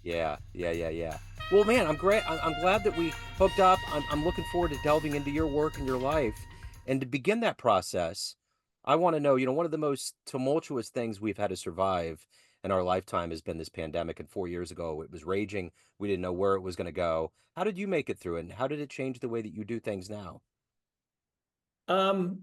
Yeah, yeah, yeah, yeah. Well, man, I'm great. I'm glad that we hooked up. I'm looking forward to delving into your work and your life. And to begin that process, I want to know, one of the most tumultuous things we've had to survive in our lifetime has been this pandemic. And 4 years ago, it was raging. We didn't know where it was going to go. How did you make it through it? And how did it change the way that you do things now? Um,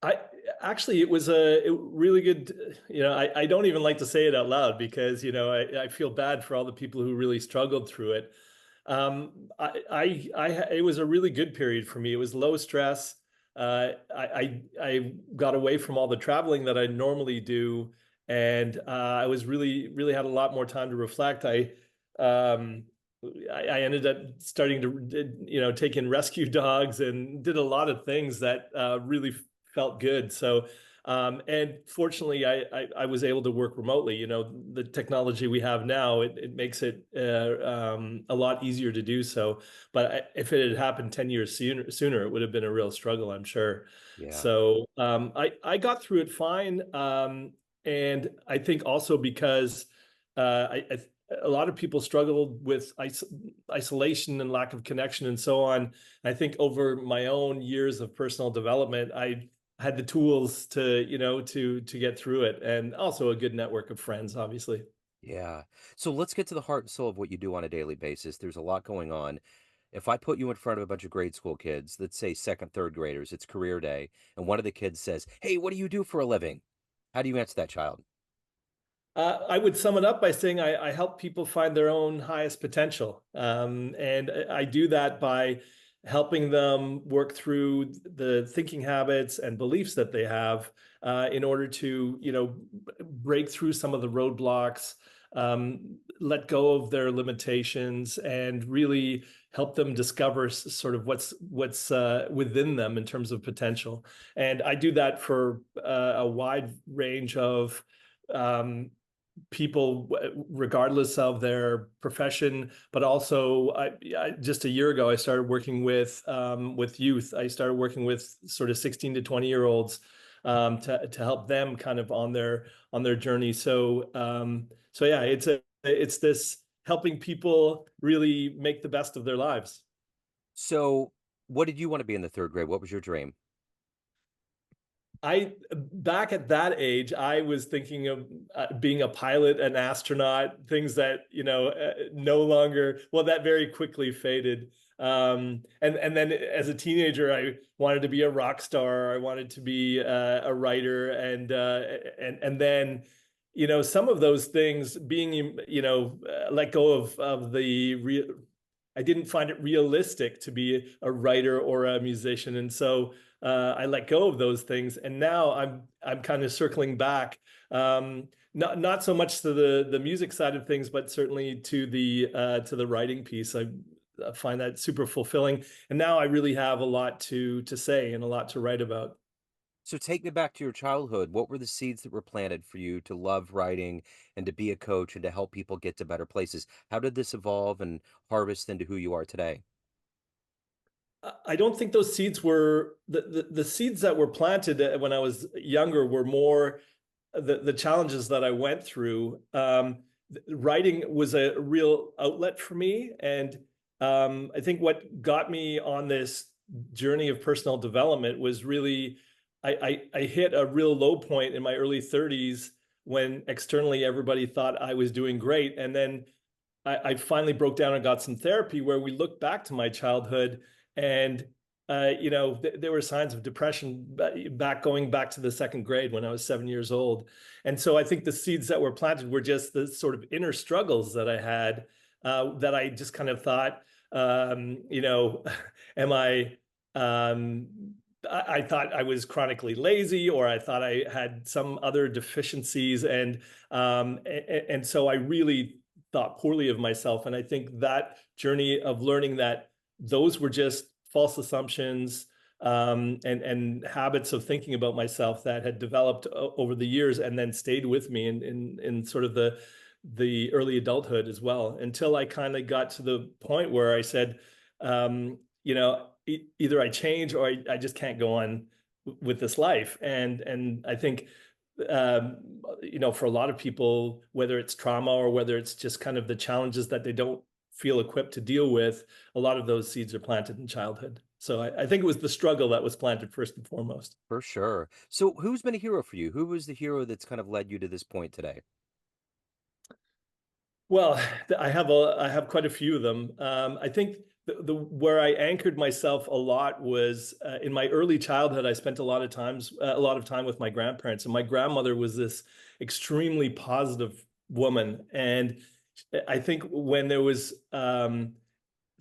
I actually, it was a really good, I don't even like to say it out loud because, I feel bad for all the people who really struggled through it. It was a really good period for me. It was low stress. I got away from all the traveling that I normally do, and I was really had a lot more time to reflect. Um, I ended up starting to, take in rescue dogs and did a lot of things that really felt good. So, and fortunately, I was able to work remotely. The technology we have now, it makes it a lot easier to do so. But if it had happened 10 years sooner, it would have been a real struggle, I'm sure. Yeah. So I got through it fine. And I think also because I a lot of people struggled with isolation and lack of connection and so on. I think over my own years of personal development, I had the tools to, to get through it, and also a good network of friends, obviously. Yeah. So let's get to the heart and soul of what you do on a daily basis. There's a lot going on. If I put you in front of a bunch of grade school kids, let's say second, third graders, it's career day, and one of the kids says, "Hey, what do you do for a living?" How do you answer that child? I would sum it up by saying I help people find their own highest potential. And I do that by helping them work through the thinking habits and beliefs that they have in order to, break through some of the roadblocks, let go of their limitations, and really help them discover sort of what's within them in terms of potential. And I do that for a wide range of um, people, regardless of their profession. But also, just a year ago, I started working with youth. I started working with sort of 16 to 20-year-olds to help them kind of on their journey. So yeah, it's this helping people really make the best of their lives. So, what did you want to be in the third grade? What was your dream? I Back at that age, I was thinking of being a pilot, an astronaut, things that no longer. Well, that very quickly faded. And then as a teenager, I wanted to be a rock star. I wanted to be a writer, and then some of those things being let go of the real. I didn't find it realistic to be a writer or a musician, and so I let go of those things. And now I'm kind of circling back, not so much to the music side of things, but certainly to the writing piece. I find that super fulfilling, and now I really have a lot to say and a lot to write about. So, take me back to your childhood. What were the seeds that were planted for you to love writing and to be a coach and to help people get to better places? How did this evolve and harvest into who you are today? I don't think those seeds were the seeds that were planted when I was younger were more the challenges that I went through. Writing was a real outlet for me, and I think what got me on this journey of personal development was really I hit a real low point in my early 30s when externally everybody thought I was doing great, and then I finally broke down and got some therapy where we looked back to my childhood, and there were signs of depression going back to the second grade when I was 7 years old. And so I think the seeds that were planted were just the sort of inner struggles that I had, that I just kind of thought, am um, I thought I was chronically lazy, or I thought I had some other deficiencies, and so I really thought poorly of myself. And I think that journey of learning that those were just false assumptions, and habits of thinking about myself that had developed over the years and then stayed with me in sort of the early adulthood as well, until I kind of got to the point where I said, either I change or I just can't go on with this life. And I think for a lot of people, whether it's trauma or whether it's just kind of the challenges that they don't feel equipped to deal with, a lot of those seeds are planted in childhood. So I think it was the struggle that was planted first and foremost. For sure. So who's been a hero for you? Who was the hero that's kind of led you to this point today? Well, I have quite a few of them. I think the where I anchored myself a lot was in my early childhood. I spent a lot of time with my grandparents, and my grandmother was this extremely positive woman. And I think when there was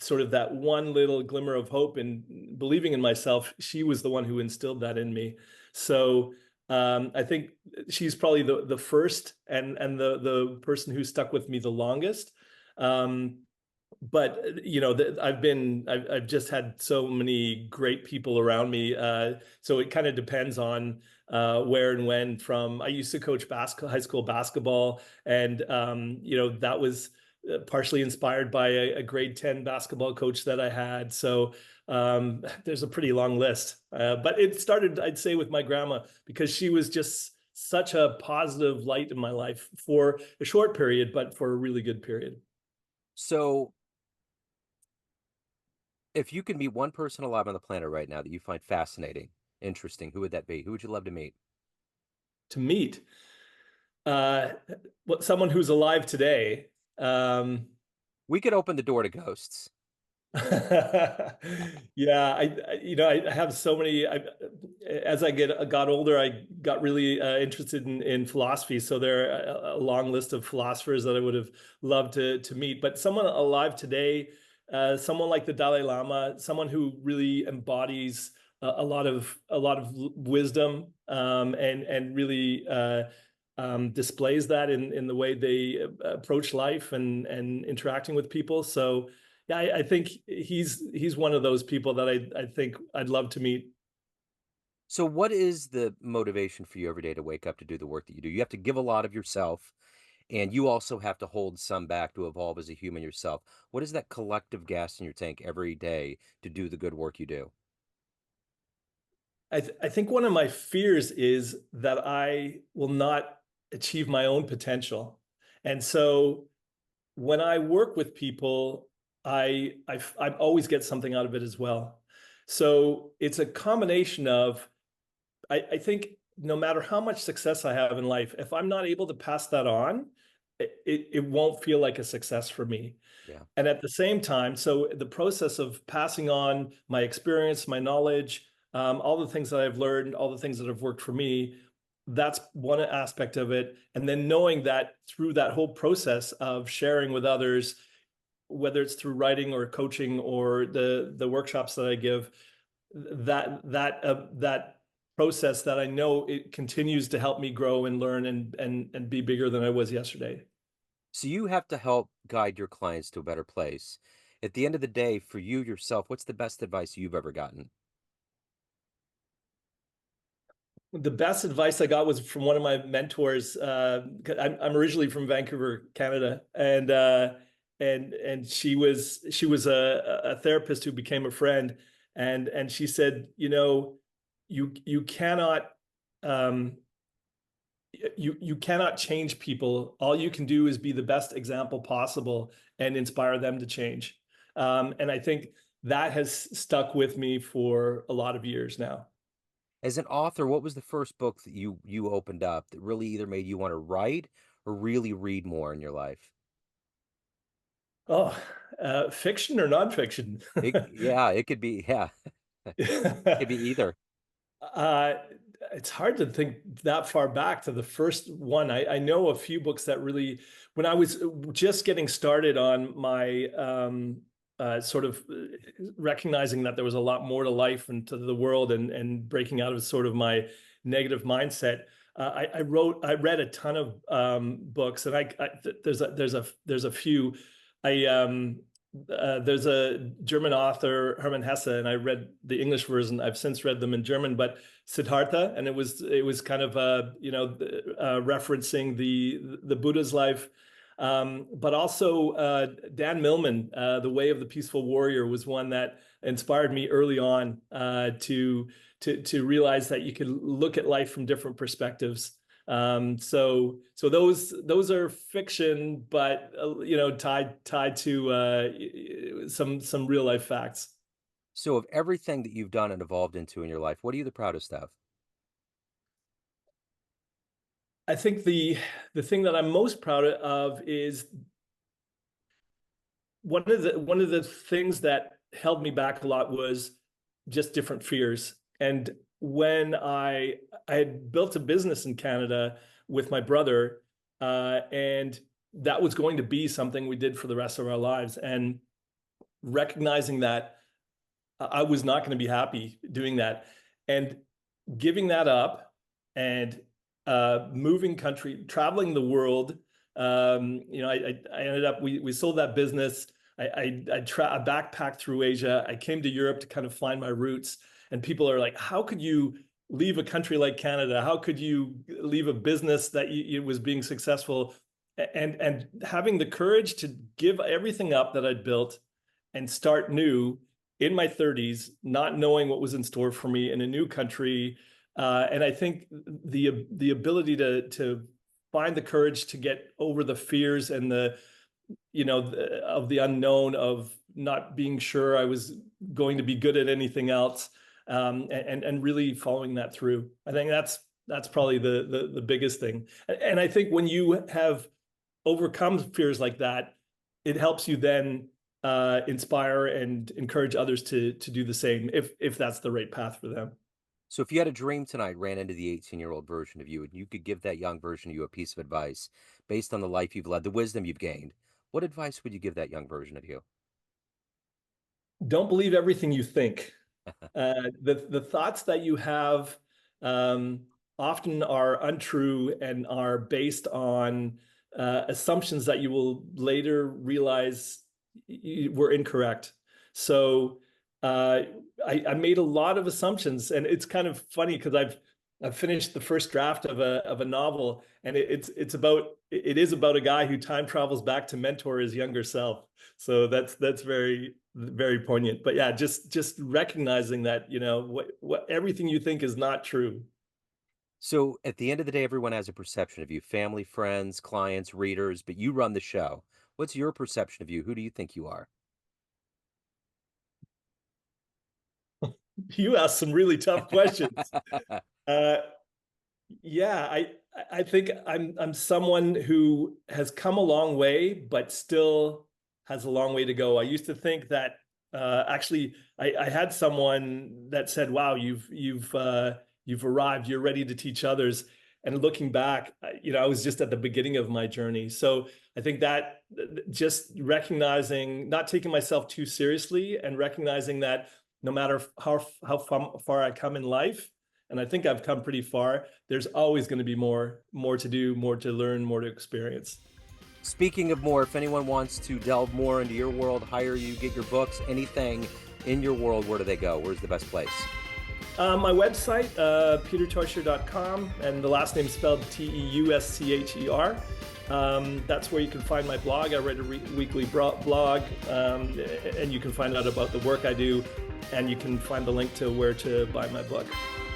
sort of that one little glimmer of hope and believing in myself, she was the one who instilled that in me. So I think she's probably the first and the person who stuck with me the longest. Um, but I've just had so many great people around me. So it kind of depends on where and when. From I used to coach high school basketball, and that was partially inspired by a grade 10 basketball coach that I had. So there's a pretty long list. But it started, I'd say, with my grandma because she was just such a positive light in my life for a short period, but for a really good period. So if you could meet one person alive on the planet right now that you find fascinating, interesting, who would that be? Who would you love to meet? To meet uh, someone who's alive today. Um, We could open the door to ghosts. yeah, I have so many. As I got older, I got really interested in philosophy. So there are a long list of philosophers that I would have loved to meet. But someone alive today, someone like the Dalai Lama, someone who really embodies a lot of wisdom, and really displays that in the way they approach life and interacting with people. So yeah, I think he's one of those people that I think I'd love to meet. So what is the motivation for you every day to wake up to do the work that you do? You have to give a lot of yourself, and you also have to hold some back to evolve as a human yourself. What is that collective gas in your tank every day to do the good work you do? I think one of my fears is that I will not achieve my own potential. And so when I work with people, I always get something out of it as well. So it's a combination of I think no matter how much success I have in life, if I'm not able to pass that on, it won't feel like a success for me. Yeah. And at the same time, so the process of passing on my experience, my knowledge, all the things that I've learned, all the things that have worked for me, that's one aspect of it. And then knowing that through that whole process of sharing with others, whether it's through writing or coaching or the workshops that I give, that process that I know it continues to help me grow and learn and be bigger than I was yesterday. So you have to help guide your clients to a better place. At the end of the day, for you yourself, what's the best advice you've ever gotten? The best advice I got was from one of my mentors. I'm originally from Vancouver, Canada, and she was a therapist who became a friend, and she said, you cannot um, you cannot change people. All you can do is be the best example possible and inspire them to change. And I think that has stuck with me for a lot of years now. As an author, what was the first book that you opened up that really either made you want to write or really read more in your life? Oh, fiction or nonfiction? Yeah, it could be, yeah, it could be either. Uh, it's hard to think that far back to the first one. I know a few books that really, when I was just getting started on my sort of recognizing that there was a lot more to life and to the world and breaking out of sort of my negative mindset. I read a ton of books, and there's a few. There's a German author, Hermann Hesse, and I read the English version. I've since read them in German, but Siddhartha, and it was kind of referencing the Buddha's life, but also Dan Millman, The Way of the Peaceful Warrior, was one that inspired me early on to realize that you could look at life from different perspectives. So those are fiction, but tied to some real life facts. So, of everything that you've done and evolved into in your life, what are you the proudest of? I think the thing that I'm most proud of is one of the things that held me back a lot was just different fears. And when I had built a business in Canada with my brother, and that was going to be something we did for the rest of our lives, and recognizing that I was not going to be happy doing that, and giving that up, and moving country, traveling the world. I ended up, we sold that business. I backpacked through Asia. I came to Europe to kind of find my roots. And people are like, how could you leave a country like Canada? How could you leave a business that was being successful? And having the courage to give everything up that I'd built and start new in my 30s, not knowing what was in store for me in a new country. And I think the ability to find the courage to get over the fears and of the unknown, of not being sure I was going to be good at anything else, and really following that through. I think that's probably the biggest thing. And I think when you have overcome fears like that, it helps you then inspire and encourage others to do the same, if that's the right path for them. So, if you had a dream tonight, ran into the 18-year-old version of you, and you could give that young version of you a piece of advice based on the life you've led, the wisdom you've gained, what advice would you give that young version of you? Don't believe everything you think. The thoughts that you have um, often are untrue and are based on assumptions that you will later realize were incorrect. So uh, I made a lot of assumptions, and it's kind of funny because I've finished the first draft of a novel, and it is about a guy who time travels back to mentor his younger self. So that's very, very poignant. But yeah, just recognizing that what everything you think is not true. So, at the end of the day, everyone has a perception of you: family, friends, clients, readers, but you run the show. What's your perception of you? Who do you think you are? You asked some really tough questions. Uh, yeah, I think I'm someone who has come a long way, but still has a long way to go. I used to think that actually I had someone that said, "Wow, you've arrived. You're ready to teach others." And looking back, I was just at the beginning of my journey. So I think that just recognizing, not taking myself too seriously, and recognizing that no matter how far I come in life, and I think I've come pretty far, there's always going to be more to do, more to learn, more to experience. Speaking of more, if anyone wants to delve more into your world, hire you, get your books, anything in your world, where do they go? Where's the best place? My website, peterteuscher.com, and the last name spelled Teuscher. That's where you can find my blog. I write a weekly blog, and you can find out about the work I do, and you can find the link to where to buy my book.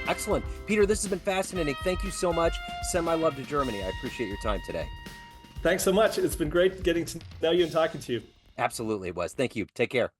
Excellent. Peter, this has been fascinating. Thank you so much. Send my love to Germany. I appreciate your time today. Thanks so much. It's been great getting to know you and talking to you. Absolutely, it was. Thank you. Take care.